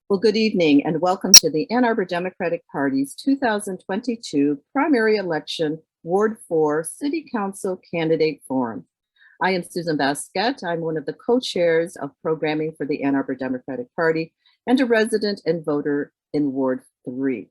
Well, good evening and welcome to the Ann Arbor Democratic Party's 2022 primary election Ward 4 City Council Candidate Forum. I am Susan Baskett. I'm one of the co-chairs of programming for the Ann Arbor Democratic Party and a resident and voter in Ward 3.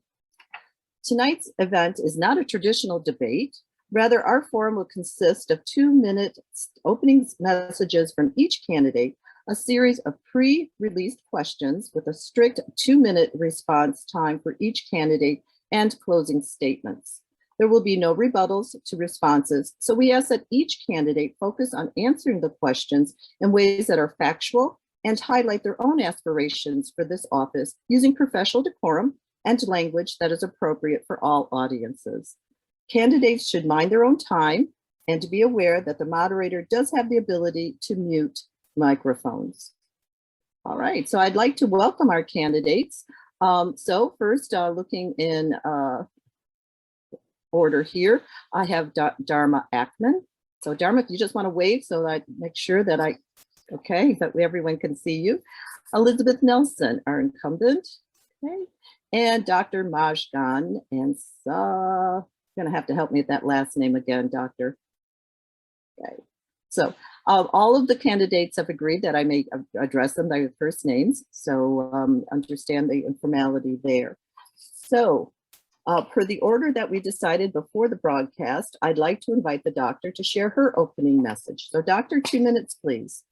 Tonight's event is not a traditional debate. Rather, our forum will consist of 2-minute opening messages from each candidate, a series of pre-released questions with a strict 2-minute response time for each candidate, and closing statements. There will be no rebuttals to responses, so we ask that each candidate focus on answering the questions in ways that are factual and highlight their own aspirations for this office using professional decorum and language that is appropriate for all audiences. Candidates should mind their own time and to be aware that the moderator does have the ability to mute microphones. All right, so I'd like to welcome our candidates. So first, looking in order here, I have Dharma Akmon. So Dharma, if you just want to wave so that I make sure that that everyone can see you. Elizabeth Nelson, our incumbent, okay, and Dr. Mozhgan, and you're gonna have to help me with that last name again, Doctor. Okay. So all of the candidates have agreed that I may address them by their first names, so understand the informality there. So per the order that we decided before the broadcast, I'd like to invite the doctor to share her opening message. So doctor, 2 minutes, please.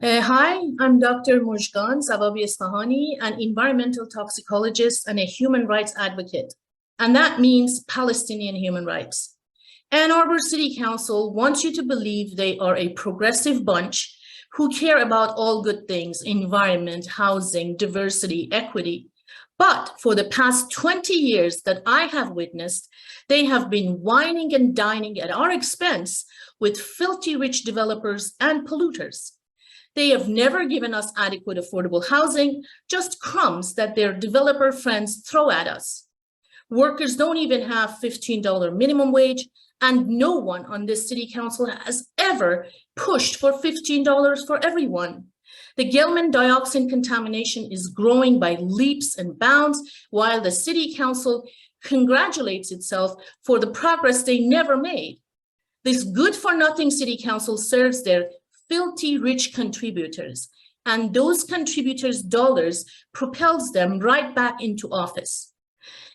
Hi, I'm Dr. Mozhgan, Savabieasfahani, an environmental toxicologist and a human rights advocate, and that means Palestinian human rights. Ann Arbor City Council wants you to believe they are a progressive bunch who care about all good things, environment, housing, diversity, equity. But for the past 20 years that I have witnessed, they have been whining and dining at our expense with filthy rich developers and polluters. They have never given us adequate affordable housing, just crumbs that their developer friends throw at us. Workers don't even have $15 minimum wage, and no one on this city council has ever pushed for $15 for everyone. The Gelman dioxin contamination is growing by leaps and bounds, while the city council congratulates itself for the progress they never made. This good-for-nothing city council serves their filthy rich contributors, and those contributors' dollars propels them right back into office.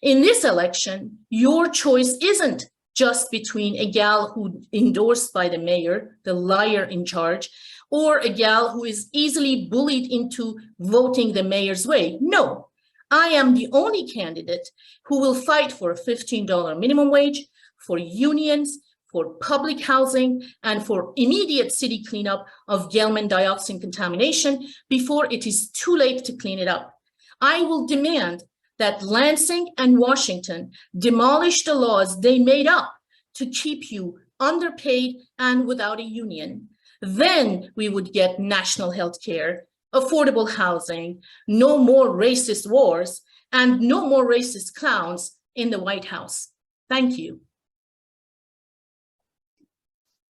In this election, your choice isn't just between a gal who endorsed by the mayor, the liar in charge, or a gal who is easily bullied into voting the mayor's way. No, I am the only candidate who will fight for a $15 minimum wage, for unions, for public housing, and for immediate city cleanup of Gelman dioxin contamination before it is too late to clean it up. I will demand that Lansing and Washington demolish the laws they made up to keep you underpaid and without a union. Then we would get national health care, affordable housing, no more racist wars, and no more racist clowns in the White House. Thank you.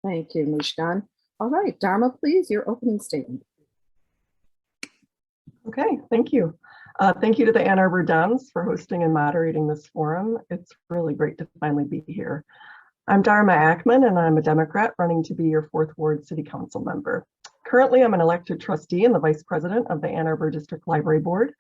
Thank you, Mozhgan. All right, Dharma, please, your opening statement. Okay, thank you. Thank you to the Ann Arbor Dems for hosting and moderating this forum. It's really great to finally be here. I'm Dharma Akmon, and I'm a Democrat running to be your 4th Ward City Council member. Currently, I'm an elected trustee and the vice president of the Ann Arbor District Library Board.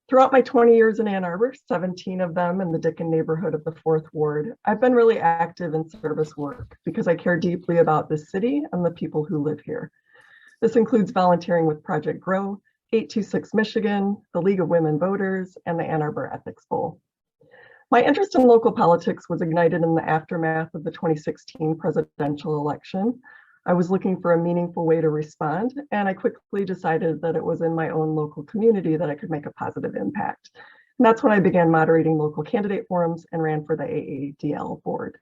Throughout my 20 years in Ann Arbor, 17 of them in the Dicken neighborhood of the 4th Ward, I've been really active in service work because I care deeply about this city and the people who live here. This includes volunteering with Project Grow, 826 Michigan, the League of Women Voters, and the Ann Arbor Ethics Bowl. My interest in local politics was ignited in the aftermath of the 2016 presidential election. I was looking for a meaningful way to respond, and I quickly decided that it was in my own local community that I could make a positive impact. And that's when I began moderating local candidate forums and ran for the AADL board.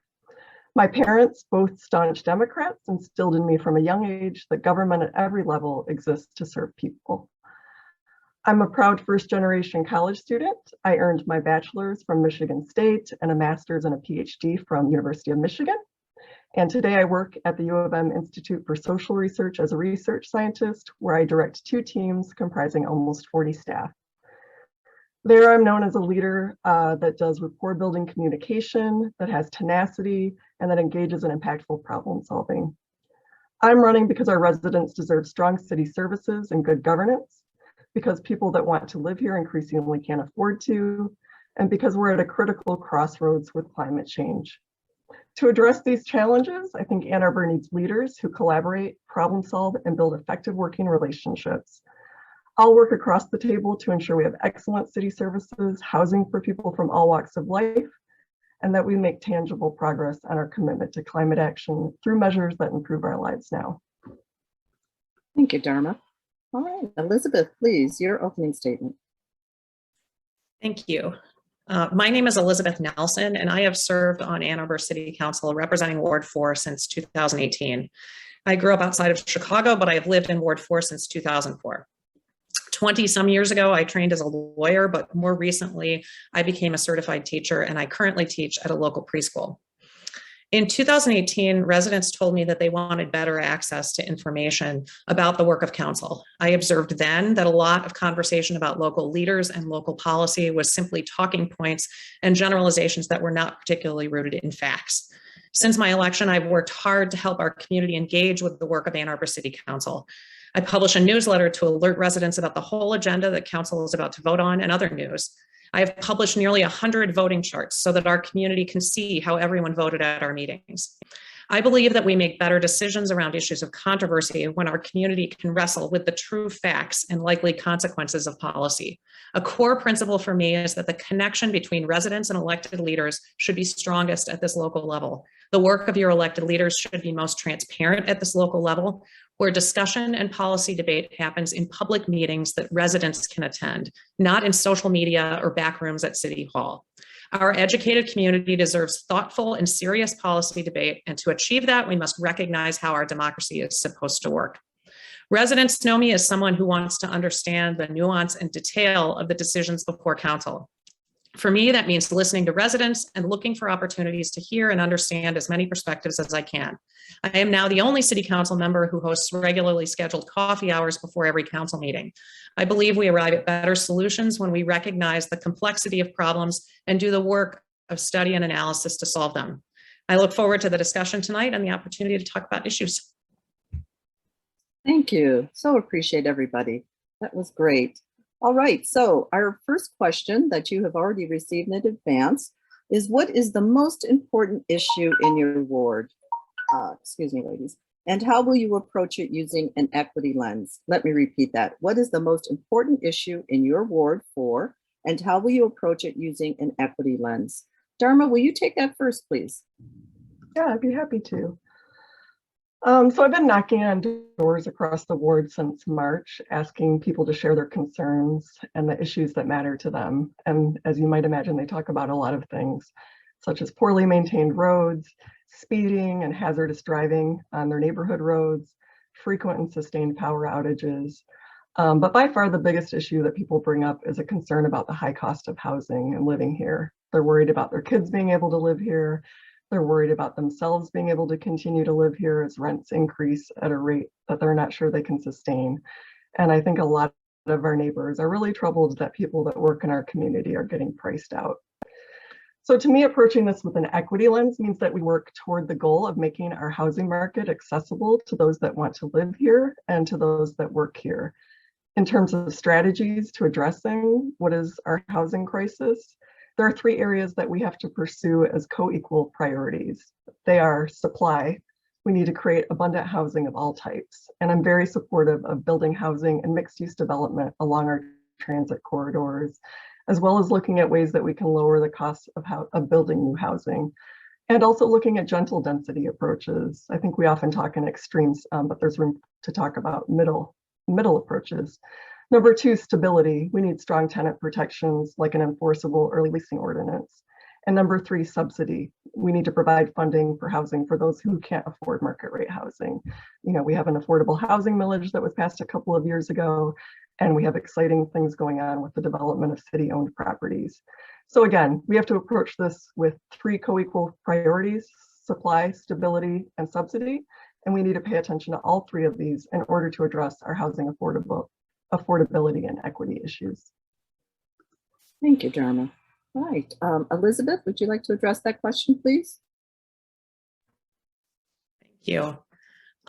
My parents, both staunch Democrats, instilled in me from a young age that government at every level exists to serve people. I'm a proud first-generation college student. I earned my bachelor's from Michigan State and a master's and a PhD from University of Michigan. And today I work at the U of M Institute for Social Research as a research scientist, where I direct 2 teams comprising almost 40 staff. There I'm known as a leader that does rapport building communication, that has tenacity, and that engages in impactful problem solving. I'm running because our residents deserve strong city services and good governance, because people that want to live here increasingly can't afford to, and because we're at a critical crossroads with climate change. To address these challenges, I think Ann Arbor needs leaders who collaborate, problem solve, and build effective working relationships. I'll work across the table to ensure we have excellent city services, housing for people from all walks of life, and that we make tangible progress on our commitment to climate action through measures that improve our lives now. Thank you, Dharma. All right, Elizabeth, please, your opening statement. Thank you. My name is Elizabeth Nelson, and I have served on Ann Arbor City Council representing Ward 4 since 2018. I grew up outside of Chicago, but I have lived in Ward 4 since 2004. 20 some years ago, I trained as a lawyer, but more recently, I became a certified teacher, and I currently teach at a local preschool. In 2018, residents told me that they wanted better access to information about the work of council. I observed then that a lot of conversation about local leaders and local policy was simply talking points and generalizations that were not particularly rooted in facts. Since my election, I've worked hard to help our community engage with the work of Ann Arbor City Council. I publish a newsletter to alert residents about the whole agenda that council is about to vote on and other news. I have published nearly 100 voting charts so that our community can see how everyone voted at our meetings. I believe that we make better decisions around issues of controversy when our community can wrestle with the true facts and likely consequences of policy. A core principle for me is that the connection between residents and elected leaders should be strongest at this local level. The work of your elected leaders should be most transparent at this local level, where discussion and policy debate happens in public meetings that residents can attend, not in social media or back rooms at City Hall. Our educated community deserves thoughtful and serious policy debate, and to achieve that, we must recognize how our democracy is supposed to work. Residents know me as someone who wants to understand the nuance and detail of the decisions before council. For me, that means listening to residents and looking for opportunities to hear and understand as many perspectives as I can. I am now the only city council member who hosts regularly scheduled coffee hours before every council meeting. I believe we arrive at better solutions when we recognize the complexity of problems and do the work of study and analysis to solve them. I look forward to the discussion tonight and the opportunity to talk about issues. Thank you. So appreciate everybody. That was great. All right, so our first question that you have already received in advance is, what is the most important issue in your ward? Excuse me, ladies. And how will you approach it using an equity lens? Let me repeat that. What is the most important issue in your Ward 4? And how will you approach it using an equity lens? Dharma, will you take that first, please? Yeah, I'd be happy to. So I've been knocking on doors across the ward since March, asking people to share their concerns and the issues that matter to them. And as you might imagine, they talk about a lot of things, such as poorly maintained roads, speeding and hazardous driving on their neighborhood roads, frequent and sustained power outages. But by far the biggest issue that people bring up is a concern about the high cost of housing and living here. They're worried about their kids being able to live here. They're worried about themselves being able to continue to live here as rents increase at a rate that they're not sure they can sustain. And I think a lot of our neighbors are really troubled that people that work in our community are getting priced out. So to me, approaching this with an equity lens means that we work toward the goal of making our housing market accessible to those that want to live here and to those that work here. In terms of strategies to addressing what is our housing crisis, there are 3 areas that we have to pursue as co-equal priorities. They are supply. We need to create abundant housing of all types. And I'm very supportive of building housing and mixed-use development along our transit corridors, as well as looking at ways that we can lower the cost of building new housing, and also looking at gentle density approaches. I think we often talk in extremes, but there's room to talk about middle approaches. Number 2, stability. We need strong tenant protections like an enforceable early leasing ordinance. And number 3, subsidy. We need to provide funding for housing for those who can't afford market rate housing. You know, we have an affordable housing millage that was passed a couple of years ago, and we have exciting things going on with the development of city-owned properties. So again, we have to approach this with 3 co-equal priorities: supply, stability, and subsidy. And we need to pay attention to all three of these in order to address our housing affordability and equity issues. Thank you, Dharma. All right, Elizabeth, would you like to address that question, please? Thank you.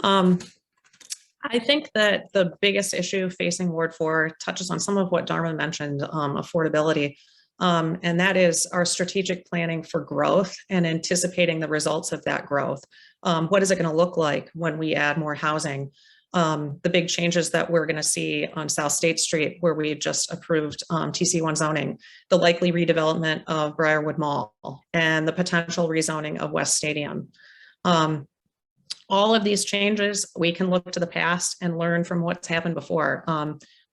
I think that the biggest issue facing Ward 4 touches on some of what Dharma mentioned, affordability, and that is our strategic planning for growth and anticipating the results of that growth. What is it going to look like when we add more housing? The big changes that we're going to see on South State Street, where we just approved TC1 zoning, the likely redevelopment of Briarwood Mall, and the potential rezoning of West Stadium. All of these changes, we can look to the past and learn from what's happened before.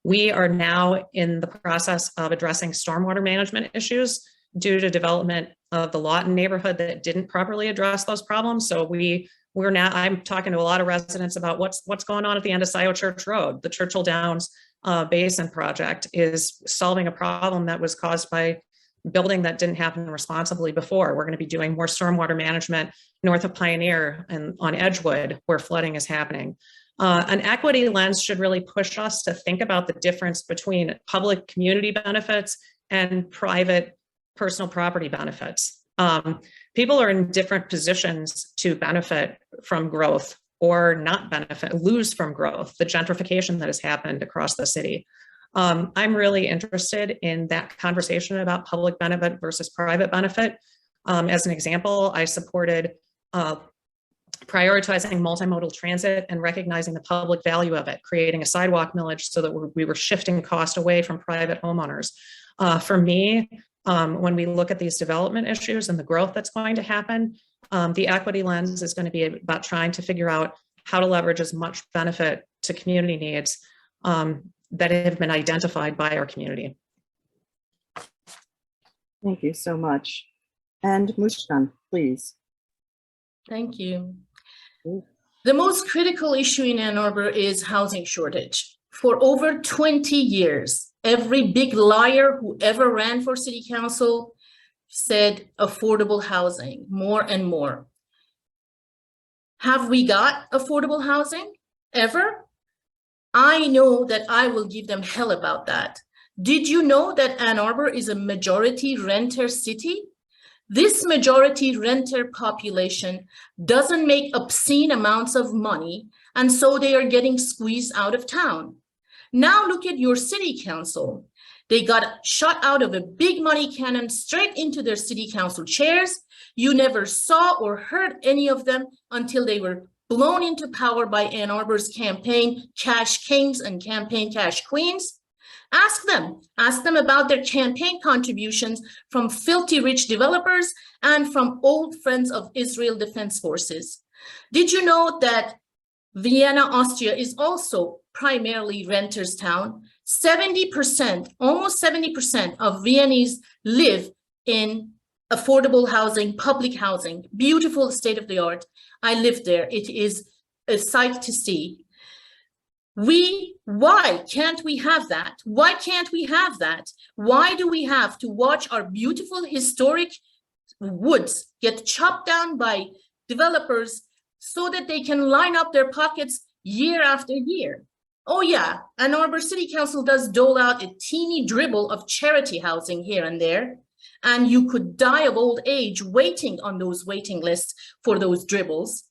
We are now in the process of addressing stormwater management issues due to development of the Lawton neighborhood that didn't properly address those problems. So we're now, I'm talking to a lot of residents about what's going on at the end of Scioto Church Road. The Churchill Downs Basin project is solving a problem that was caused by building that didn't happen responsibly before. We're going to be doing more stormwater management north of Pioneer and on Edgewood, where flooding is happening. An equity lens should really push us to think about the difference between public community benefits and private personal property benefits. People are in different positions to benefit from growth or not lose from growth, the gentrification that has happened across the city. I'm really interested in that conversation about public benefit versus private benefit. As an example, I supported prioritizing multimodal transit and recognizing the public value of it, creating a sidewalk millage so that we were shifting cost away from private homeowners. For me, when we look at these development issues and the growth that's going to happen, the equity lens is going to be about trying to figure out how to leverage as much benefit to community needs that have been identified by our community. Thank you so much. And Mozhgan, please. Thank you. The most critical issue in Ann Arbor is housing shortage. For over 20 years, every big liar who ever ran for city council said affordable housing, more and more. Have we got affordable housing ever? I know that I will give them hell about that. Did you know that Ann Arbor is a majority renter city? This majority renter population doesn't make obscene amounts of money, and so they are getting squeezed out of town. Now look at your city council. They got shot out of a big money cannon straight into their city council chairs. You never saw or heard any of them until they were blown into power by Ann Arbor's campaign cash kings and campaign cash queens. Ask them about their campaign contributions from filthy rich developers and from old friends of Israel Defense Forces. Did you know that Vienna, Austria is also primarily renters town? 70%, almost 70% of Viennese live in affordable housing, public housing, beautiful state of the art. I lived there. It is a sight to see. Why can't we have that? Why can't we have that? Why do we have to watch our beautiful historic woods get chopped down by developers so that they can line up their pockets year after year? Oh yeah, Ann Arbor City Council does dole out a teeny dribble of charity housing here and there, and you could die of old age waiting on those waiting lists for those dribbles.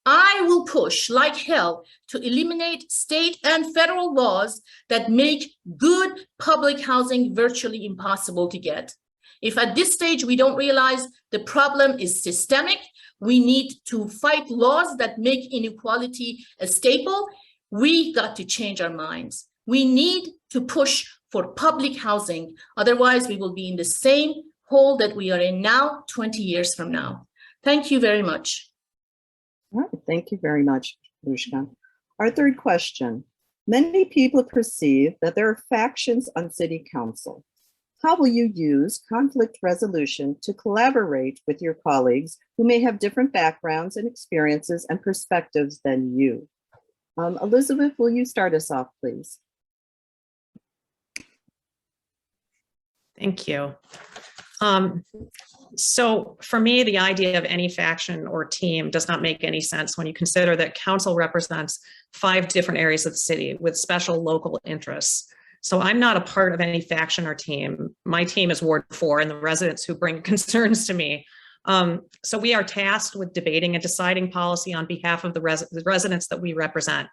I will push like hell to eliminate state and federal laws that make good public housing virtually impossible to get. If at this stage we don't realize the problem is systemic, we need to fight laws that make inequality a staple, we got to change our minds. We need to push for public housing. Otherwise, we will be in the same hole that we are in now, 20 years from now. Thank you very much. All right, thank you very much, Mozhgan. Our third question. Many people perceive that there are factions on city council. How will you use conflict resolution to collaborate with your colleagues who may have different backgrounds and experiences and perspectives than you? Elizabeth, will you start us off, please? Thank you. So for me, the idea of any faction or team does not make any sense when you consider that council represents 5 different areas of the city with special local interests. So I'm not a part of any faction or team. My team is Ward 4 and the residents who bring concerns to me. So we are tasked with debating and deciding policy on behalf of the residents that we represent.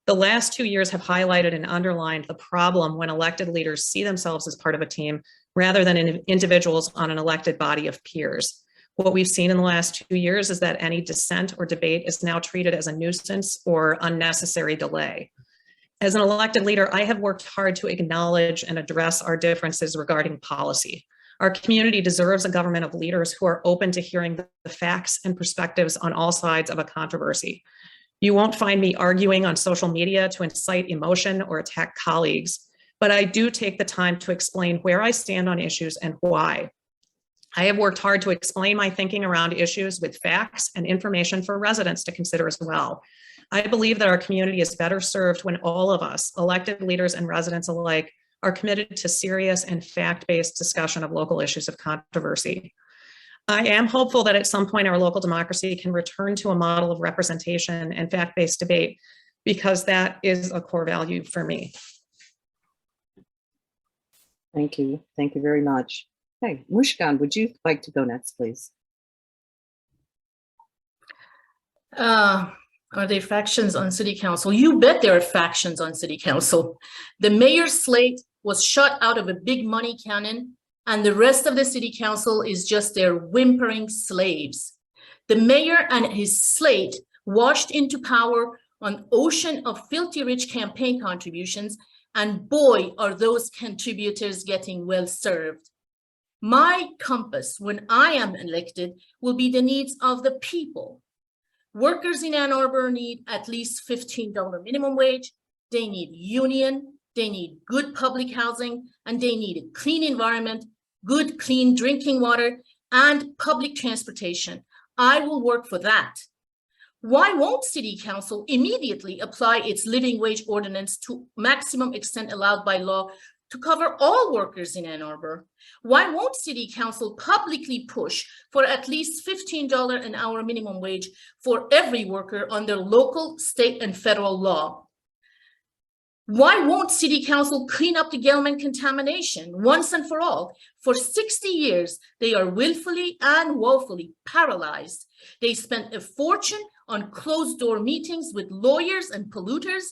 The last 2 years have highlighted and underlined the problem when elected leaders see themselves as part of a team rather than individuals on an elected body of peers. What we've seen in the last 2 years is that any dissent or debate is now treated as a nuisance or unnecessary delay. As an elected leader, I have worked hard to acknowledge and address our differences regarding policy. Our community deserves a government of leaders who are open to hearing the facts and perspectives on all sides of a controversy. You won't find me arguing on social media to incite emotion or attack colleagues, but I do take the time to explain where I stand on issues and why. I have worked hard to explain my thinking around issues with facts and information for residents to consider as well. I believe that our community is better served when all of us, elected leaders and residents alike, are committed to serious and fact-based discussion of local issues of controversy. I am hopeful that at some point our local democracy can return to a model of representation and fact-based debate, because that is a core value for me. Thank you. Thank you very much. Hey, Mozhgan, would you like to go next, please? Are there factions on city council? You bet there are factions on city council. The mayor's slate was shot out of a big money cannon, and the rest of the city council is just their whimpering slaves. The mayor and his slate washed into power on ocean of filthy rich campaign contributions, and boy, are those contributors getting well served. My compass, when I am elected, will be the needs of the people. Workers in Ann Arbor need at least $15 minimum wage. They need union, they need good public housing, and they need a clean environment, good, clean drinking water, and public transportation. I will work for that. Why won't City Council immediately apply its living wage ordinance to maximum extent allowed by law to cover all workers in Ann Arbor? Why won't City Council publicly push for at least $15 an hour minimum wage for every worker under local, state, and federal law? Why won't City Council clean up the Gelman contamination once and for all? For 60 years, they are willfully and woefully paralyzed. They spent a fortune on closed-door meetings with lawyers and polluters,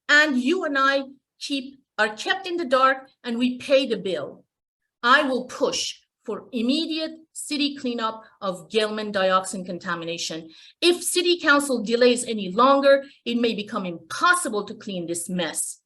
and you and I are kept in the dark, and we pay the bill. I will push for immediate city cleanup of Gelman dioxin contamination. If City Council delays any longer, it may become impossible to clean this mess.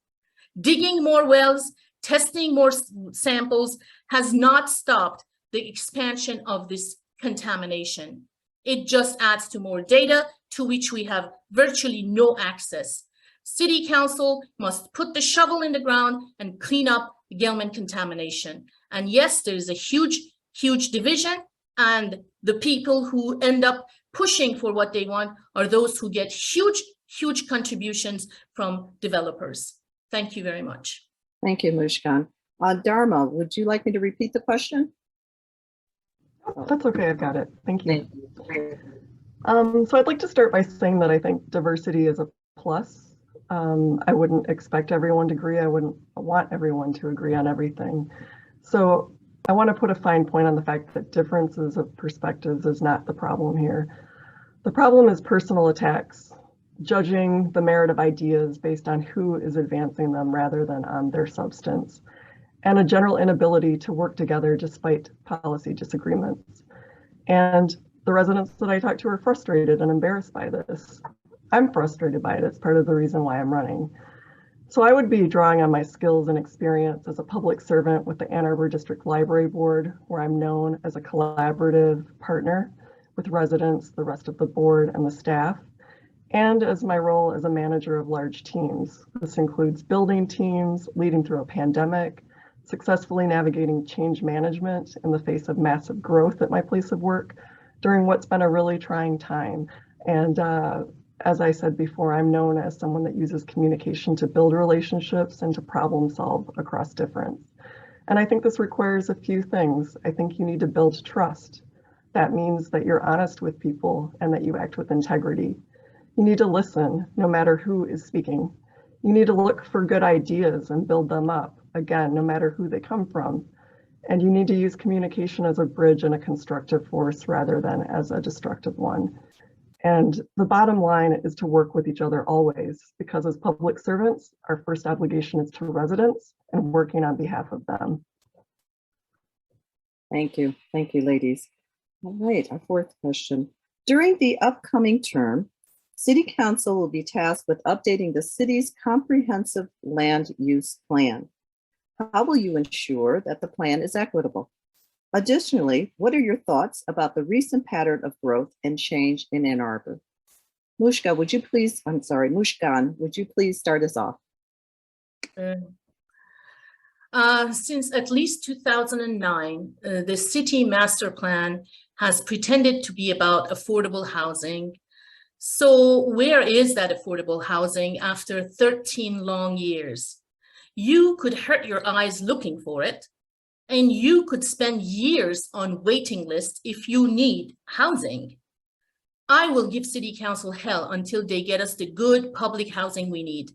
Digging more wells, testing more samples has not stopped the expansion of this contamination. It just adds to more data to which we have virtually no access. City Council must put the shovel in the ground and clean up the Gelman contamination. And yes, there is a huge, huge division, and the people who end up pushing for what they want are those who get huge, huge contributions from developers. Thank you very much. Thank you, Mozhgan. Dharma, would you like me to repeat the question? That's okay, I've got it. Thank you. Thank you. So I'd like to start by saying that I think diversity is a plus. I wouldn't expect everyone to agree. I wouldn't want everyone to agree on everything. So I want to put a fine point on the fact that differences of perspectives is not the problem here. The problem is personal attacks, judging the merit of ideas based on who is advancing them rather than on their substance, and a general inability to work together despite policy disagreements. And the residents that I talk to are frustrated and embarrassed by this. I'm frustrated by it. It's part of the reason why I'm running. So I would be drawing on my skills and experience as a public servant with the Ann Arbor District Library Board, where I'm known as a collaborative partner with residents, the rest of the board, and the staff, and as my role as a manager of large teams. This includes building teams, leading through a pandemic, successfully navigating change management in the face of massive growth at my place of work during what's been a really trying time. And as I said before, I'm known as someone that uses communication to build relationships and to problem solve across difference. And I think this requires a few things. I think you need to build trust. That means that you're honest with people and that you act with integrity. You need to listen, no matter who is speaking. You need to look for good ideas and build them up, again, no matter who they come from. And you need to use communication as a bridge and a constructive force rather than as a destructive one. And the bottom line is to work with each other always, because as public servants, our first obligation is to residents and working on behalf of them. Thank you. Thank you, ladies. All right, our fourth question. During the upcoming term, City Council will be tasked with updating the city's comprehensive land use plan. How will you ensure that the plan is equitable? Additionally, what are your thoughts about the recent pattern of growth and change in Ann Arbor? Mozhgan, would you please start us off? Since at least 2009, the city master plan has pretended to be about affordable housing. So where is that affordable housing after 13 long years? You could hurt your eyes looking for it, and you could spend years on waiting lists if you need housing. I will give City Council hell until they get us the good public housing we need.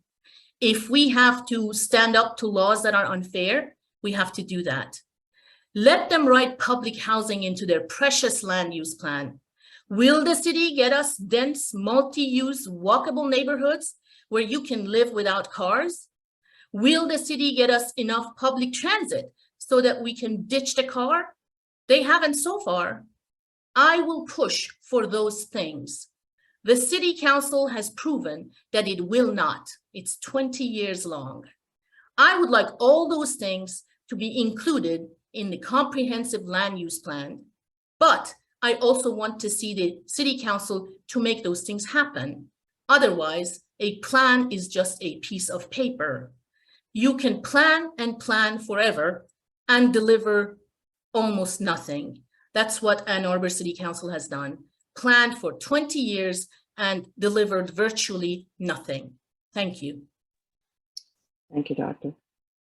If we have to stand up to laws that are unfair, we have to do that. Let them write public housing into their precious land use plan. Will the city get us dense, multi-use, walkable neighborhoods where you can live without cars? Will the city get us enough public transit so that we can ditch the car? They haven't so far. I will push for those things. The City Council has proven that it will not. It's 20 years long. I would like all those things to be included in the comprehensive land use plan, but I also want to see the City Council to make those things happen. Otherwise, a plan is just a piece of paper. You can plan and plan forever and deliver almost nothing. That's what Ann Arbor City Council has done. Planned for 20 years and delivered virtually nothing. Thank you. Thank you, Doctor.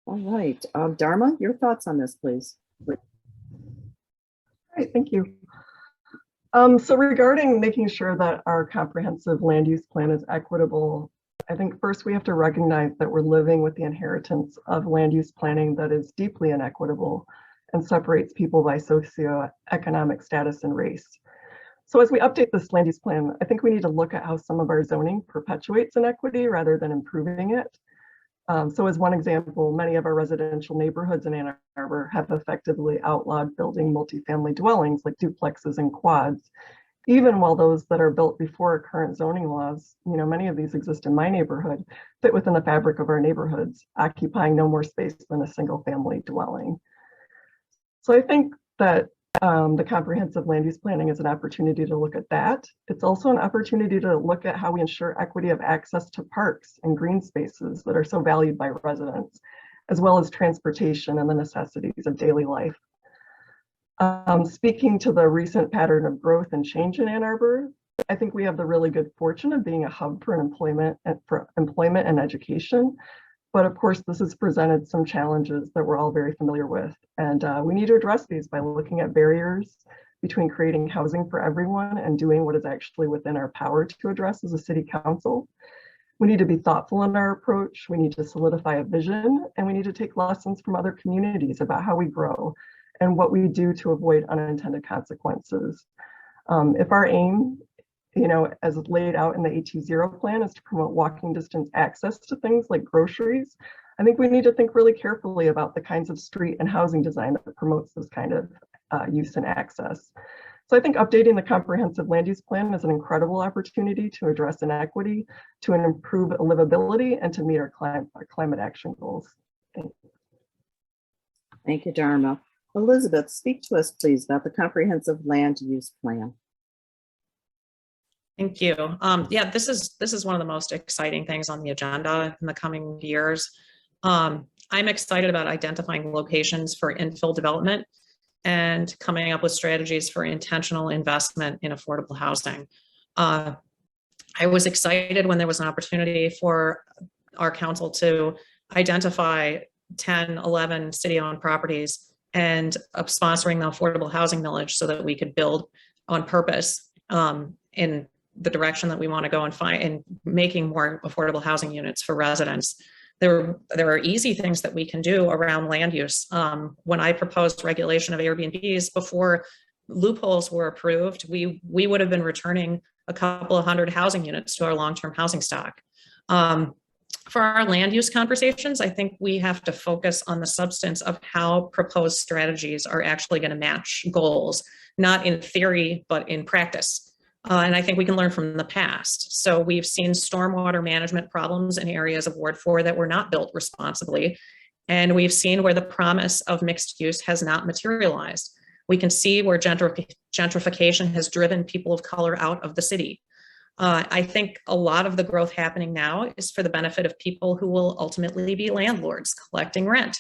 All right, Dharma, your thoughts on this, please. Great, thank you. So regarding making sure that our comprehensive land use plan is equitable, I think first we have to recognize that we're living with the inheritance of land use planning that is deeply inequitable and separates people by socioeconomic status and race. So as we update this land use plan, I think we need to look at how some of our zoning perpetuates inequity rather than improving it. So as one example, many of our residential neighborhoods in Ann Arbor have effectively outlawed building multifamily dwellings like duplexes and quads, even while those that are built before current zoning laws, many of these exist in my neighborhood, fit within the fabric of our neighborhoods, occupying no more space than a single family dwelling. So I think that the comprehensive land use planning is an opportunity to look at that. It's also an opportunity to look at how we ensure equity of access to parks and green spaces that are so valued by residents, as well as transportation and the necessities of daily life. Speaking to the recent pattern of growth and change in Ann Arbor, I think we have the really good fortune of being a hub for employment and education. But of course, this has presented some challenges that we're all very familiar with. And we need to address these by looking at barriers between creating housing for everyone and doing what is actually within our power to address as a city council. We need to be thoughtful in our approach. We need to solidify a vision, and we need to take lessons from other communities about how we grow and what we do to avoid unintended consequences. If our aim, as laid out in the AT0 plan, is to promote walking distance access to things like groceries, I think we need to think really carefully about the kinds of street and housing design that promotes this kind of use and access. So I think updating the comprehensive land use plan is an incredible opportunity to address inequity, to improve livability, and to meet our climate action goals. Thank you, Dharma. Elizabeth, speak to us, please, about the comprehensive land use plan. Thank you. Yeah, this is one of the most exciting things on the agenda in the coming years. I'm excited about identifying locations for infill development and coming up with strategies for intentional investment in affordable housing. I was excited when there was an opportunity for our council to identify 10, 11 city-owned properties and sponsoring the affordable housing millage so that we could build on purpose in the direction that we want to go and find and making more affordable housing units for residents. There are easy things that we can do around land use. When I proposed regulation of Airbnbs before loopholes were approved, we would have been returning a couple of hundred housing units to our long-term housing stock. For our land use conversations, I think we have to focus on the substance of how proposed strategies are actually going to match goals, not in theory, but in practice. And I think we can learn from the past. So we've seen stormwater management problems in areas of Ward 4 that were not built responsibly. And we've seen where the promise of mixed use has not materialized. We can see where gentrification has driven people of color out of the city. I think a lot of the growth happening now is for the benefit of people who will ultimately be landlords collecting rent.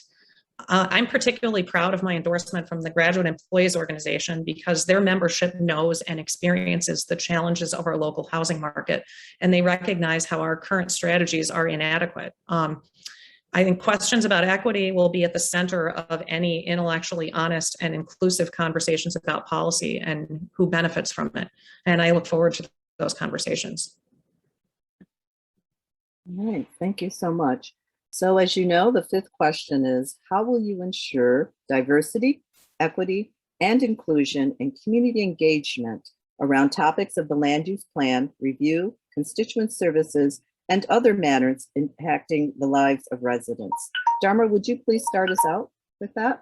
I'm particularly proud of my endorsement from the Graduate Employees Organization because their membership knows and experiences the challenges of our local housing market, and they recognize how our current strategies are inadequate. I think questions about equity will be at the center of any intellectually honest and inclusive conversations about policy and who benefits from it. And I look forward to those conversations. All right, thank you so much. So as you know, the fifth question is, how will you ensure diversity, equity, and inclusion and community engagement around topics of the land use plan, review, constituent services, and other matters impacting the lives of residents? Dharma, would you please start us out with that?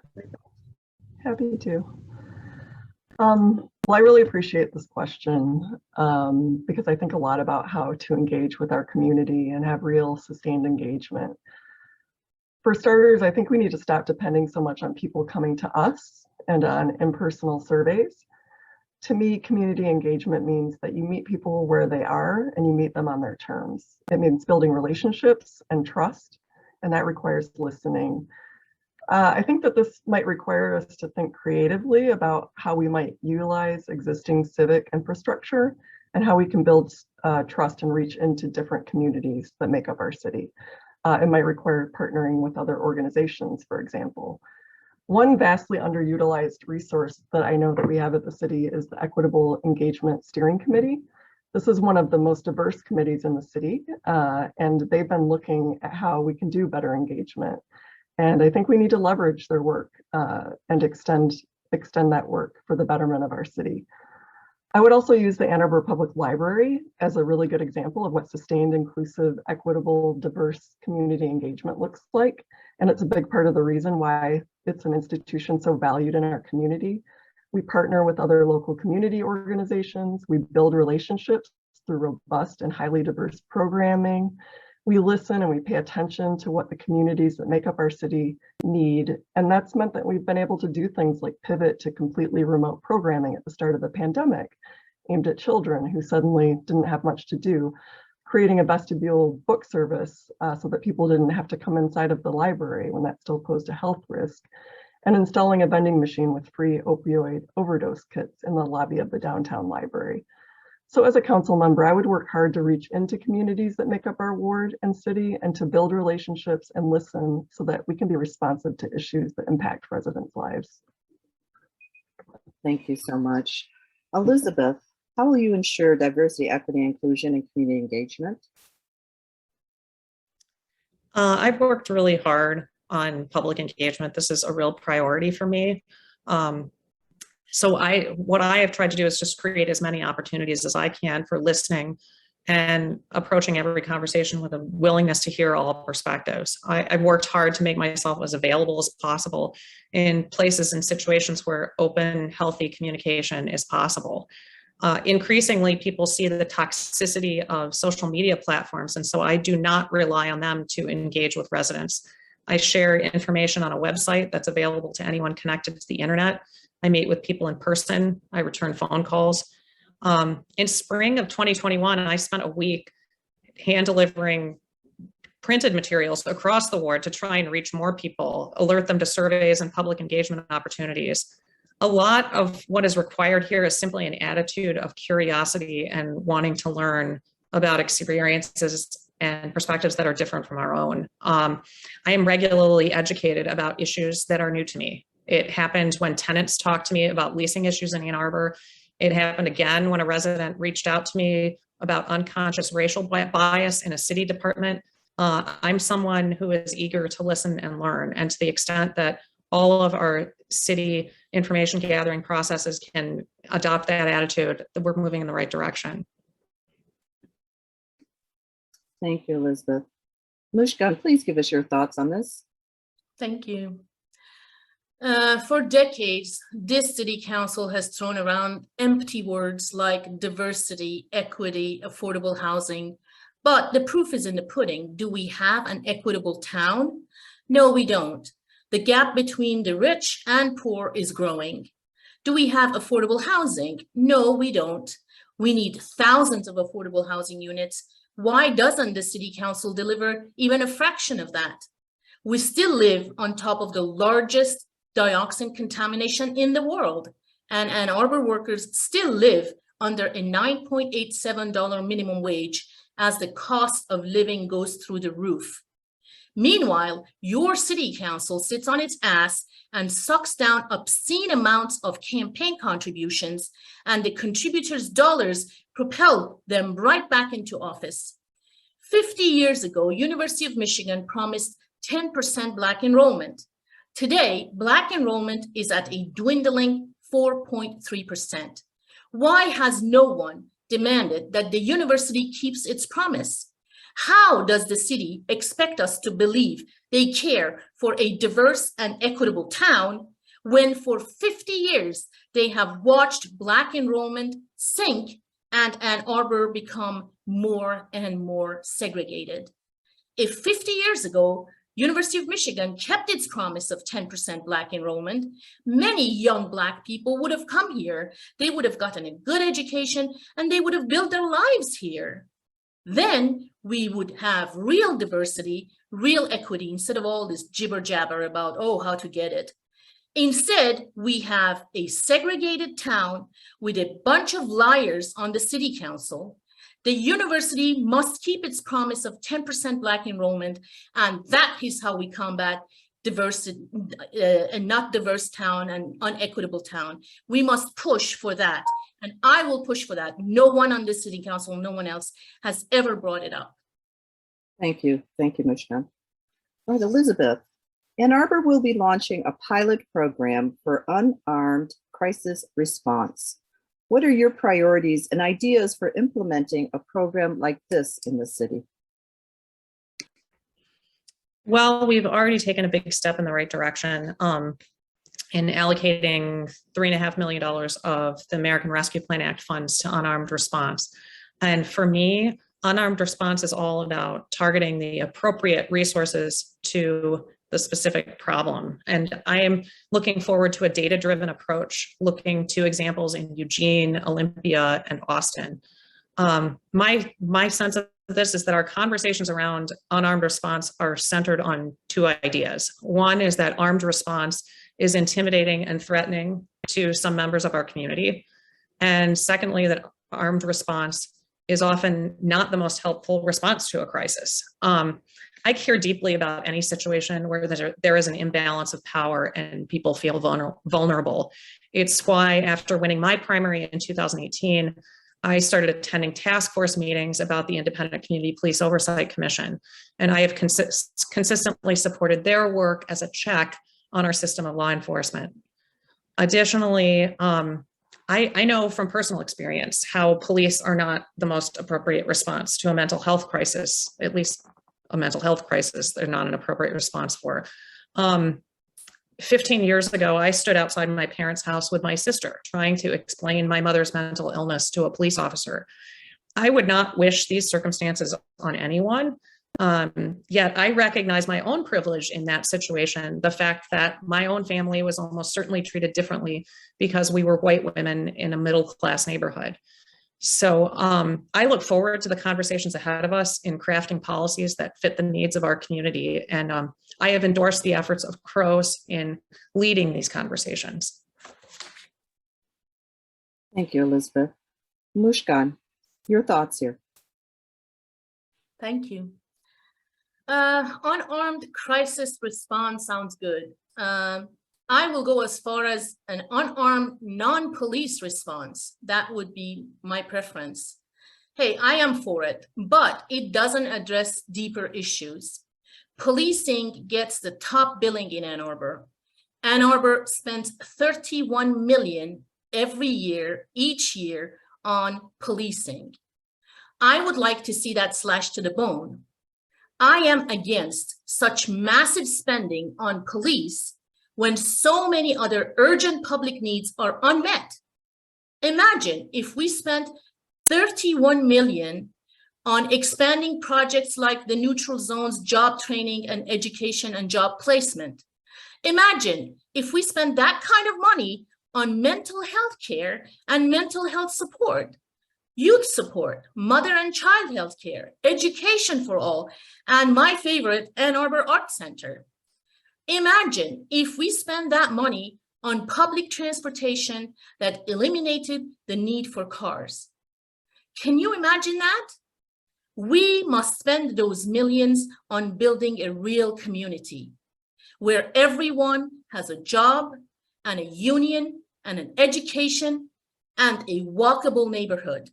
Happy to. Well, I really appreciate this question because I think a lot about how to engage with our community and have real sustained engagement. For starters, I think we need to stop depending so much on people coming to us and on impersonal surveys. To me, community engagement means that you meet people where they are and you meet them on their terms. It means building relationships and trust, and that requires listening. I think that this might require us to think creatively about how we might utilize existing civic infrastructure and how we can build trust and reach into different communities that make up our city. It might require partnering with other organizations, for example. One vastly underutilized resource that I know that we have at the city is the Equitable Engagement Steering Committee. This is one of the most diverse committees in the city, and they've been looking at how we can do better engagement. And I think we need to leverage their work and extend that work for the betterment of our city. I would also use the Ann Arbor Public Library as a really good example of what sustained, inclusive, equitable, diverse community engagement looks like. And it's a big part of the reason why it's an institution so valued in our community. We partner with other local community organizations. We build relationships through robust and highly diverse programming. We listen and we pay attention to what the communities that make up our city need. And that's meant that we've been able to do things like pivot to completely remote programming at the start of the pandemic, aimed at children who suddenly didn't have much to do, creating a vestibule book service so that people didn't have to come inside of the library when that still posed a health risk, and installing a vending machine with free opioid overdose kits in the lobby of the downtown library. So as a council member, I would work hard to reach into communities that make up our ward and city and to build relationships and listen so that we can be responsive to issues that impact residents' lives. Thank you so much. Elizabeth, how will you ensure diversity, equity, inclusion, and community engagement? I've worked really hard on public engagement. This is a real priority for me. So what I have tried to do is just create as many opportunities as I can for listening and approaching every conversation with a willingness to hear all perspectives. I've worked hard to make myself as available as possible in places and situations where open, healthy communication is possible. Increasingly, people see the toxicity of social media platforms, and so I do not rely on them to engage with residents. I share information on a website that's available to anyone connected to the internet. I meet with people in person. I return phone calls. In spring of 2021, I spent a week hand delivering printed materials across the ward to try and reach more people, alert them to surveys and public engagement opportunities. A lot of what is required here is simply an attitude of curiosity and wanting to learn about experiences and perspectives that are different from our own. I am regularly educated about issues that are new to me. It happened when tenants talked to me about leasing issues in Ann Arbor. It happened again when a resident reached out to me about unconscious racial bias in a city department. I'm someone who is eager to listen and learn, and to the extent that all of our city information gathering processes can adopt that attitude, we're moving in the right direction. Thank you, Elizabeth. Mozhgan, please give us your thoughts on this. Thank you. For decades, this city council has thrown around empty words like diversity, equity, affordable housing, but the proof is in the pudding. Do we have an equitable town? No, we don't. The gap between the rich and poor is growing. Do we have affordable housing? No, we don't. We need thousands of affordable housing units. Why doesn't the city council deliver even a fraction of that? We still live on top of the largest dioxin contamination in the world, and Ann Arbor workers still live under a $9.87 minimum wage as the cost of living goes through the roof. Meanwhile, your city council sits on its ass and sucks down obscene amounts of campaign contributions, and the contributors' dollars propel them right back into office. 50 years ago, University of Michigan promised 10% Black enrollment. Today, Black enrollment is at a dwindling 4.3%. Why has no one demanded that the university keeps its promise? How does the city expect us to believe they care for a diverse and equitable town when for 50 years they have watched Black enrollment sink and Ann Arbor become more and more segregated? If 50 years ago, University of Michigan kept its promise of 10% Black enrollment, many young Black people would have come here. They would have gotten a good education and they would have built their lives here. Then we would have real diversity, real equity, instead of all this jibber jabber about, oh, how to get it. Instead, we have a segregated town with a bunch of liars on the city council. The university must keep its promise of 10% Black enrollment, and that is how we combat diversity, a not diverse town and unequitable town. We must push for that, and I will push for that. No one on the city council, no one else has ever brought it up. Thank you, Mozhgan. All right, Elizabeth, Ann Arbor will be launching a pilot program for unarmed crisis response. What are your priorities and ideas for implementing a program like this in the city? Well, we've already taken a big step in the right direction in allocating $3.5 million of the American Rescue Plan Act funds to unarmed response. And for me, unarmed response is all about targeting the appropriate resources to the specific problem. And I am looking forward to a data-driven approach, looking to examples in Eugene, Olympia, and Austin. My sense of this is that our conversations around unarmed response are centered on two ideas. One is that armed response is intimidating and threatening to some members of our community. And secondly, that armed response is often not the most helpful response to a crisis. I care deeply about any situation where there is an imbalance of power and people feel vulnerable. It's why after winning my primary in 2018, I started attending task force meetings about the Independent Community Police Oversight Commission, and I have consistently supported their work as a check on our system of law enforcement. Additionally, I know from personal experience how police are not the most appropriate response to a mental health crisis, at least a mental health crisis, they're not an appropriate response for. 15 years ago, I stood outside my parents' house with my sister trying to explain my mother's mental illness to a police officer. I would not wish these circumstances on anyone, yet I recognize my own privilege in that situation, the fact that my own family was almost certainly treated differently because we were white women in a middle-class neighborhood. So I look forward to the conversations ahead of us in crafting policies that fit the needs of our community. And I have endorsed the efforts of CROWS in leading these conversations. Thank you, Elizabeth. Mozhgan, your thoughts here. Thank you. Unarmed crisis response sounds good. I will go as far as an unarmed non-police response. That would be my preference. Hey, I am for it, but it doesn't address deeper issues. Policing gets the top billing in Ann Arbor. Ann Arbor spends $31 million every year, each year, on policing. I would like to see that slashed to the bone. I am against such massive spending on police when so many other urgent public needs are unmet. Imagine if we spent $31 million on expanding projects like the neutral zones, job training and education and job placement. Imagine if we spend that kind of money on mental health care and mental health support, youth support, mother and child health care, education for all, and my favorite, Ann Arbor Art Center. Imagine if we spend that money on public transportation that eliminated the need for cars. Can you imagine that? We must spend those millions on building a real community where everyone has a job and a union and an education and a walkable neighborhood.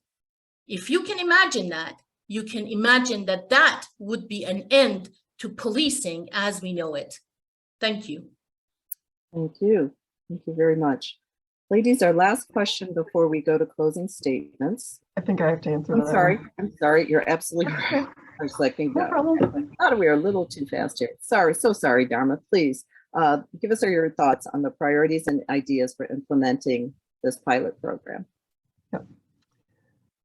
If you can imagine that, you can imagine that that would be an end to policing as we know it. Thank you. Thank you. Thank you very much. Ladies, our last question before we go to closing statements. I think I have to answer that. I'm sorry. You're absolutely right. I was like, No problem. I thought we were a little too fast here. Sorry, so sorry, Dharma. Please give us your thoughts on the priorities and ideas for implementing this pilot program. Yep.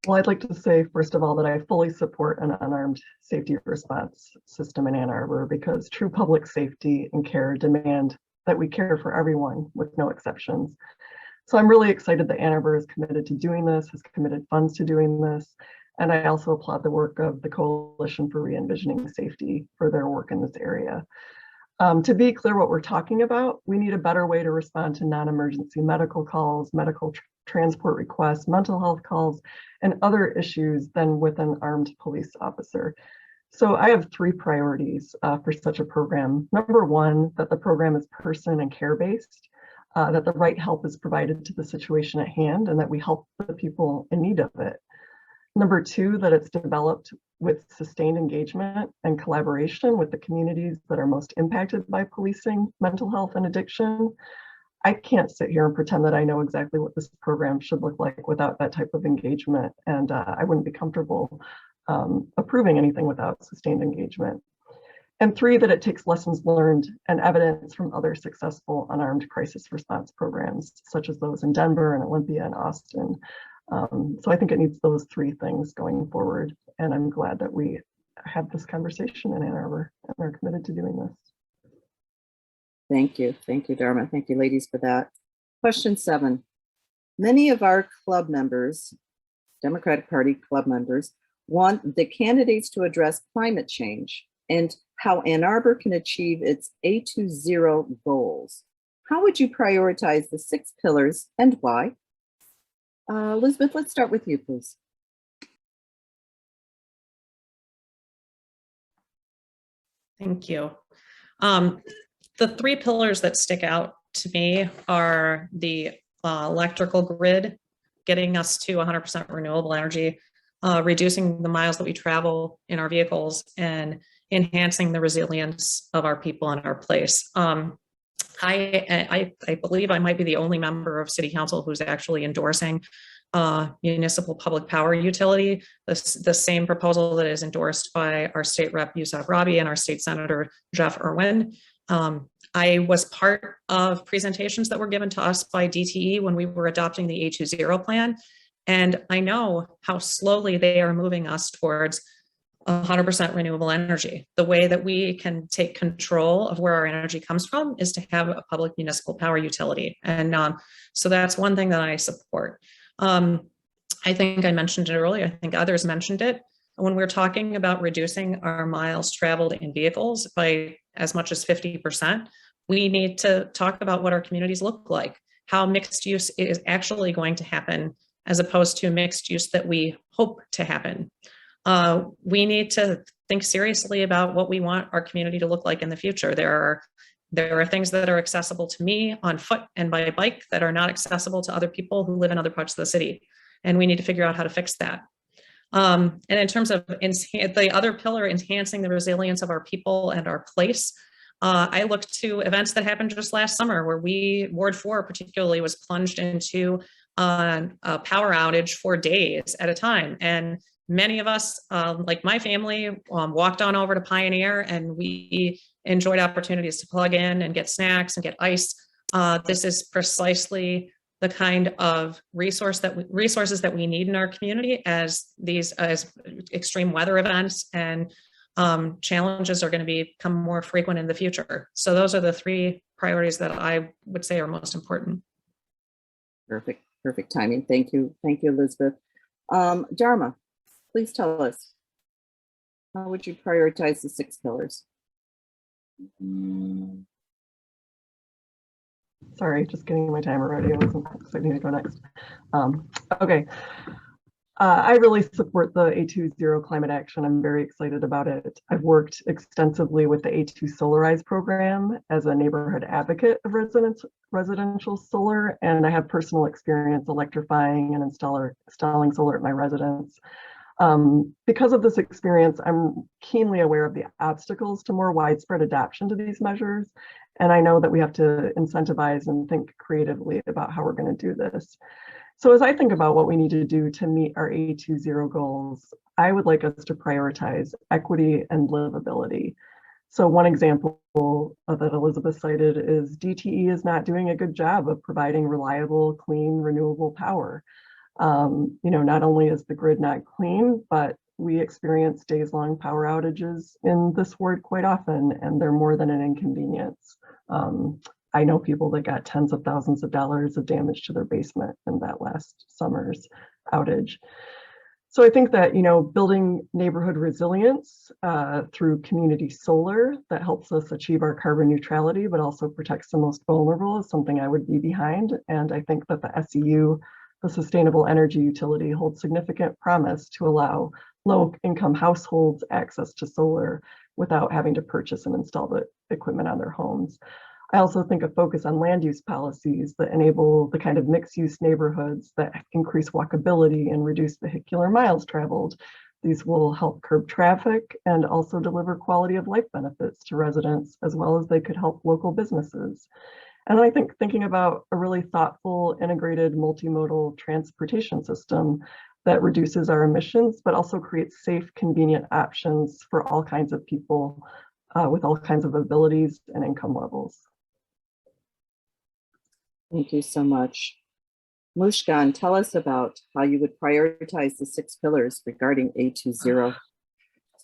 Well, I'd like to say, first of all, that I fully support an unarmed safety response system in Ann Arbor because true public safety and care demand that we care for everyone with no exceptions. So I'm really excited that Ann Arbor is committed to doing this, has committed funds to doing this. And I also applaud the work of the Coalition for Re-envisioning Safety for their work in this area. To be clear what we're talking about, we need a better way to respond to non-emergency medical calls, medical transport requests, mental health calls, and other issues than with an armed police officer. So I have three priorities for such a program. Number one, that the program is person and care-based, that the right help is provided to the situation at hand, and that we help the people in need of it. Number two, that it's developed with sustained engagement and collaboration with the communities that are most impacted by policing, mental health, and addiction. I can't sit here and pretend that I know exactly what this program should look like without that type of engagement, and I wouldn't be comfortable approving anything without sustained engagement. And three, that it takes lessons learned and evidence from other successful unarmed crisis response programs, such as those in Denver and Olympia and Austin. So I think it needs those three things going forward. And I'm glad that we have this conversation in Ann Arbor and are committed to doing this. Thank you. Thank you, Dharma. Thank you, ladies, for that. Question 7. Many of our club members, Democratic Party club members, want the candidates to address climate change and how Ann Arbor can achieve its A20 goals. How would you prioritize the 6 pillars and why? Elizabeth, let's start with you, please. Thank you. The 3 pillars that stick out to me are the electrical grid, getting us to 100% renewable energy, reducing the miles that we travel in our vehicles, and enhancing the resilience of our people and our place. I believe I might be the only member of City Council who's actually endorsing municipal public power utility, the same proposal that is endorsed by our state rep Yusuf Rabi and our state senator Jeff Irwin. I was part of presentations that were given to us by DTE when we were adopting the A20 plan, and I know how slowly they are moving us towards 100% renewable energy. The way that we can take control of where our energy comes from is to have a public municipal power utility. And so that's one thing that I support. I think I mentioned it earlier. I think others mentioned it. When we're talking about reducing our miles traveled in vehicles by as much as 50%, we need to talk about what our communities look like, how mixed use is actually going to happen, as opposed to mixed use that we hope to happen. We need to think seriously about what we want our community to look like in the future. There are things that are accessible to me on foot and by bike that are not accessible to other people who live in other parts of the city. And we need to figure out how to fix that. And in terms of the other pillar, enhancing the resilience of our people and our place, I look to events that happened just last summer where Ward 4 particularly was plunged into a power outage for days at a time. And many of us, like my family, walked on over to Pioneer, and we enjoyed opportunities to plug in and get snacks and get ice. This is precisely the kind of resources that we need in our community as extreme weather events and challenges are going to become more frequent in the future. So those are the three priorities that I would say are most important. Perfect timing. Thank you, Elizabeth. Dharma, please tell us, how would you prioritize the 6 pillars? Sorry, just getting my timer ready. I wasn't expecting to go next. Okay. I really support the A20 climate action. I'm very excited about it. I've worked extensively with the A2 Solarize program as a neighborhood advocate of residential solar, and I have personal experience electrifying and installing solar at my residence. Because of this experience, I'm keenly aware of the obstacles to more widespread adoption to these measures. And I know that we have to incentivize and think creatively about how we're going to do this. So as I think about what we need to do to meet our A20 goals, I would like us to prioritize equity and livability. So one example that Elizabeth cited is DTE is not doing a good job of providing reliable, clean, renewable power. Not only is the grid not clean, but we experience days-long power outages in this ward quite often, and they're more than an inconvenience. I know people that got tens of thousands of dollars of damage to their basement in that last summer's outage. So I think that, building neighborhood resilience through community solar that helps us achieve our carbon neutrality, but also protects the most vulnerable is something I would be behind. And I think that the SEU, the Sustainable Energy Utility, holds significant promise to allow low-income households access to solar without having to purchase and install the equipment on their homes. I also think a focus on land use policies that enable the kind of mixed-use neighborhoods that increase walkability and reduce vehicular miles traveled. These will help curb traffic and also deliver quality of life benefits to residents, as well as they could help local businesses. And I think thinking about a really thoughtful, integrated, multimodal transportation system that reduces our emissions, but also creates safe, convenient options for all kinds of people with all kinds of abilities and income levels. Thank you so much. Mozhgan, tell us about how you would prioritize the 6 pillars regarding A20.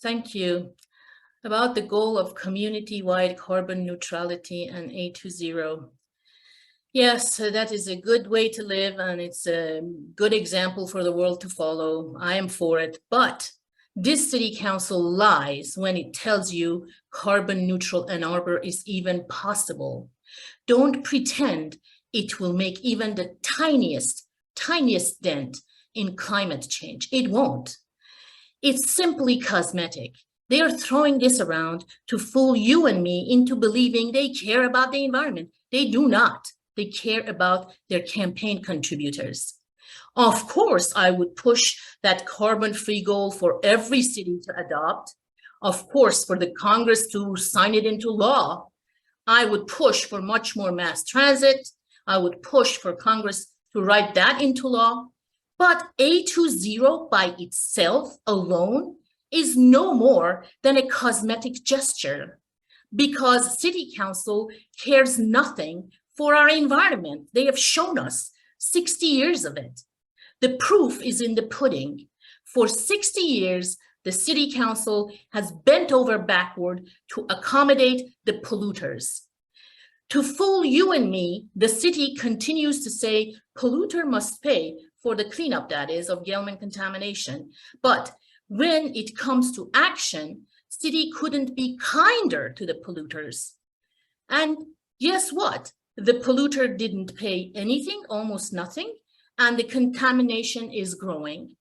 Thank you. About the goal of community-wide carbon neutrality and A20. Yes, that is a good way to live, and it's a good example for the world to follow. I am for it, but this city council lies when it tells you carbon neutral Ann Arbor is even possible. Don't pretend it will make even the tiniest dent in climate change. It won't. It's simply cosmetic. They are throwing this around to fool you and me into believing they care about the environment. They do not. They care about their campaign contributors. Of course, I would push that carbon-free goal for every city to adopt. Of course, for the Congress to sign it into law. I would push for much more mass transit. I would push for Congress to write that into law. But A20 by itself alone is no more than a cosmetic gesture because City Council cares nothing for our environment. They have shown us 60 years of it. The proof is in the pudding. For 60 years, the City Council has bent over backward to accommodate the polluters. To fool you and me, the city continues to say polluter must pay for the cleanup, that is, of Gelman contamination. But when it comes to action, city couldn't be kinder to the polluters. And guess what? The polluter didn't pay anything, almost nothing, and the contamination is growing.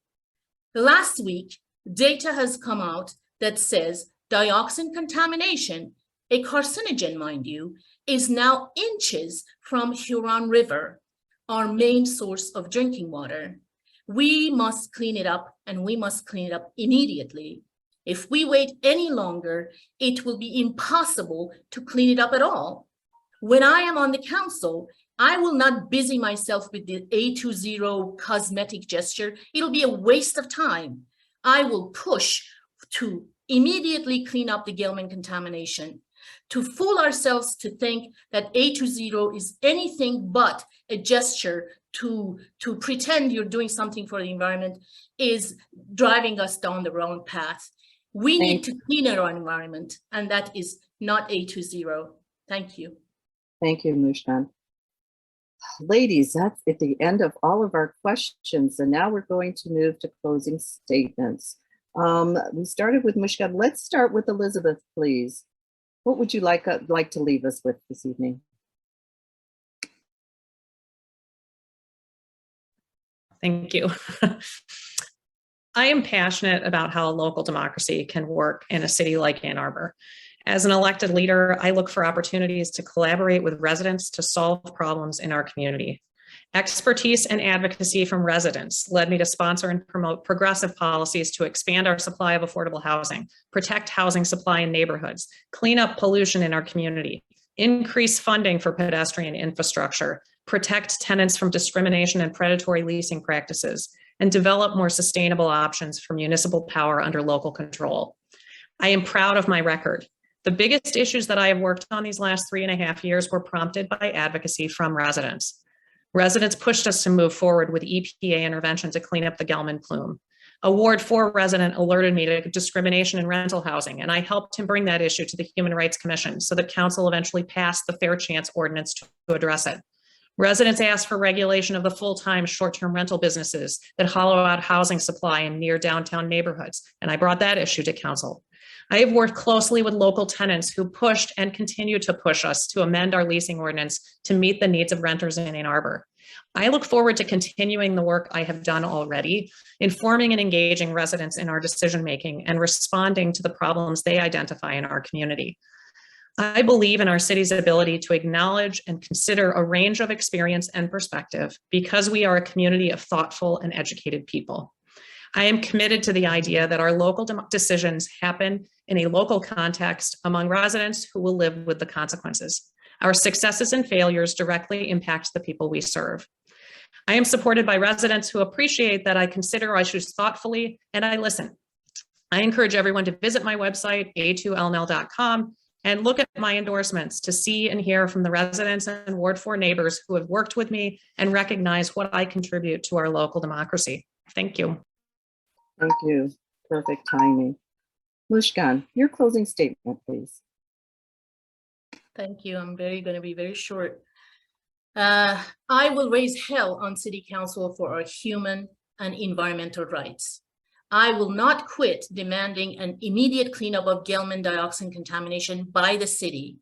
Last week, Data has come out that says dioxin contamination, a carcinogen, mind you, is now inches from Huron River, our main source of drinking water. We must clean it up, and we must clean it up immediately. If we wait any longer, it will be impossible to clean it up at all. When I am on the council, I will not busy myself with the A20 cosmetic gesture. It'll be a waste of time. I will push to immediately clean up the Gelman contamination. To fool ourselves to think that A20 is anything but a gesture to pretend you're doing something for the environment is driving us down the wrong path. We need to clean our environment, and that is not A20. Thank you. Thank you, Mozhgan. Ladies, that's at the end of all of our questions, and now we're going to move to closing statements. We started with Mozhgan. Let's start with Elizabeth, please. What would you like to leave us with this evening? Thank you. I am passionate about how local democracy can work in a city like Ann Arbor. As an elected leader, I look for opportunities to collaborate with residents to solve problems in our community. Expertise and advocacy from residents led me to sponsor and promote progressive policies to expand our supply of affordable housing, protect housing supply in neighborhoods, clean up pollution in our community, increase funding for pedestrian infrastructure, protect tenants from discrimination and predatory leasing practices, and develop more sustainable options for municipal power under local control. I am proud of my record. The biggest issues that I have worked on these last 3.5 years were prompted by advocacy from residents. Residents pushed us to move forward with EPA intervention to clean up the Gelman plume. A Ward 4 resident alerted me to discrimination in rental housing, and I helped him bring that issue to the Human Rights Commission so that council eventually passed the Fair Chance Ordinance to address it. Residents asked for regulation of the full-time short-term rental businesses that hollow out housing supply in near downtown neighborhoods, and I brought that issue to council. I have worked closely with local tenants who pushed and continue to push us to amend our leasing ordinance to meet the needs of renters in Ann Arbor. I look forward to continuing the work I have done already, informing and engaging residents in our decision-making and responding to the problems they identify in our community. I believe in our city's ability to acknowledge and consider a range of experience and perspective because we are a community of thoughtful and educated people. I am committed to the idea that our local decisions happen in a local context among residents who will live with the consequences. Our successes and failures directly impact the people we serve. I am supported by residents who appreciate that I consider issues thoughtfully and I listen. I encourage everyone to visit my website, a2lnl.com, and look at my endorsements to see and hear from the residents and Ward 4 neighbors who have worked with me and recognize what I contribute to our local democracy. Thank you. Thank you. Perfect timing. Mozhgan, your closing statement, please. Thank you. I'm going to be very short. I will raise hell on City Council for our human and environmental rights. I will not quit demanding an immediate cleanup of Gelman dioxin contamination by the city.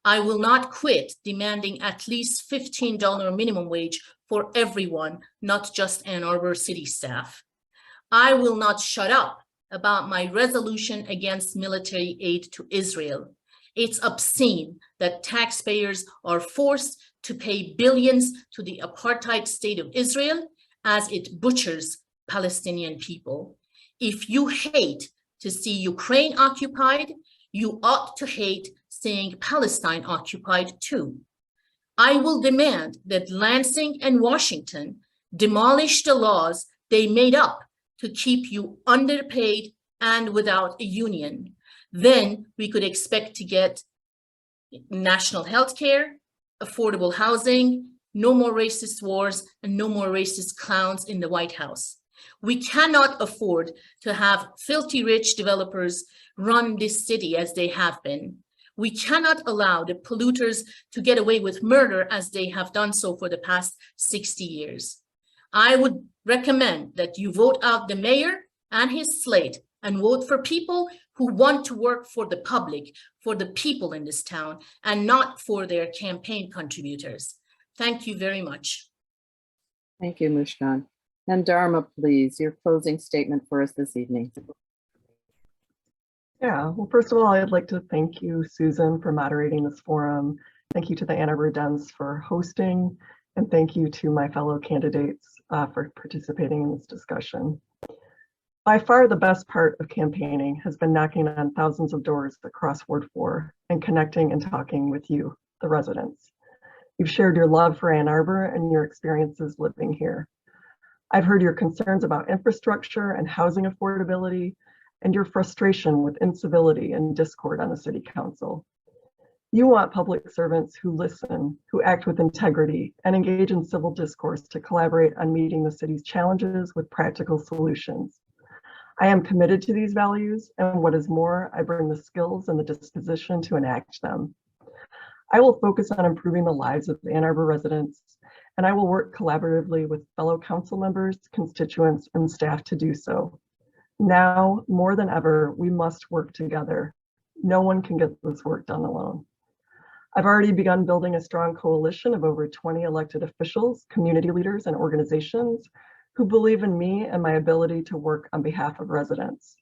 I will not quit demanding at least $15 minimum wage for everyone, not just Ann Arbor city staff. I will not shut up about my resolution against military aid to Israel. It's obscene that taxpayers are forced to pay billions to the apartheid state of Israel as it butchers Palestinian people. If you hate to see Ukraine occupied, you ought to hate seeing Palestine occupied too. I will demand that Lansing and Washington demolish the laws they made up to keep you underpaid and without a union. Then we could expect to get national health care, affordable housing, no more racist wars, and no more racist clowns in the White House. We cannot afford to have filthy rich developers run this city as they have been. We cannot allow the polluters to get away with murder as they have done so for the past 60 years. I would recommend that you vote out the mayor and his slate and vote for people who want to work for the public, for the people in this town, and not for their campaign contributors. Thank you very much. Thank you, Mozhgan. And Dharma, please, your closing statement for us this evening. Yeah, well, first of all, I'd like to thank you, Susan, for moderating this forum. Thank you to the Ann Arbor Dems for hosting, and thank you to my fellow candidates for participating in this discussion. By far, the best part of campaigning has been knocking on thousands of doors across Ward 4 and connecting and talking with you, the residents. You've shared your love for Ann Arbor and your experiences living here. I've heard your concerns about infrastructure and housing affordability, and your frustration with incivility and discord on the City Council. You want public servants who listen, who act with integrity, and engage in civil discourse to collaborate on meeting the city's challenges with practical solutions. I am committed to these values, and what is more, I bring the skills and the disposition to enact them. I will focus on improving the lives of Ann Arbor residents, and I will work collaboratively with fellow council members, constituents, and staff to do so. Now, more than ever, we must work together. No one can get this work done alone. I've already begun building a strong coalition of over 20 elected officials, community leaders, and organizations who believe in me and my ability to work on behalf of residents.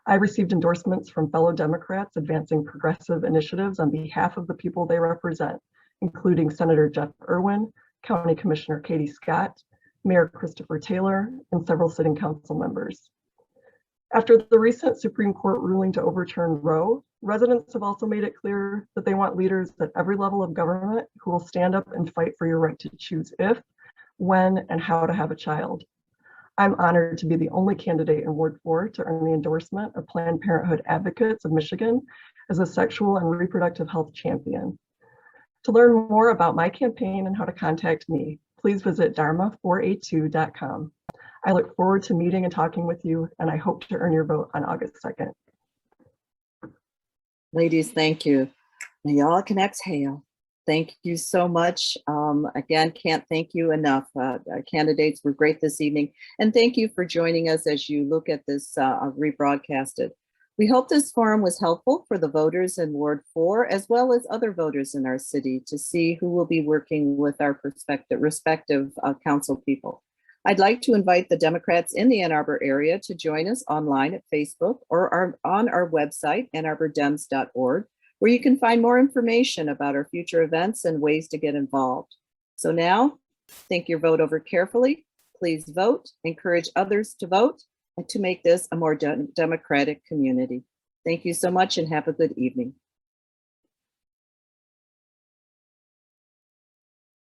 I received endorsements from fellow Democrats advancing progressive initiatives on behalf of the people they represent, including Senator Jeff Irwin, County Commissioner Katie Scott, Mayor Christopher Taylor, and several sitting council members. After the recent Supreme Court ruling to overturn Roe, residents have also made it clear that they want leaders at every level of government who will stand up and fight for your right to choose if, when, and how to have a child. I'm honored to be the only candidate in Ward 4 to earn the endorsement of Planned Parenthood Advocates of Michigan as a sexual and reproductive health champion. To learn more about my campaign and how to contact me, please visit dharma482.com. I look forward to meeting and talking with you, and I hope to earn your vote on August 2nd. Ladies, thank you. May y'all can exhale. Thank you so much. Again, can't thank you enough. Our candidates were great this evening. And thank you for joining us as you look at this rebroadcasted. We hope this forum was helpful for the voters in Ward 4, as well as other voters in our city, to see who will be working with our respective council people. I'd like to invite the Democrats in the Ann Arbor area to join us online at Facebook or on our website, annarbordems.org, where you can find more information about our future events and ways to get involved. So now, think your vote over carefully. Please vote, encourage others to vote, and to make this a more democratic community. Thank you so much and have a good evening.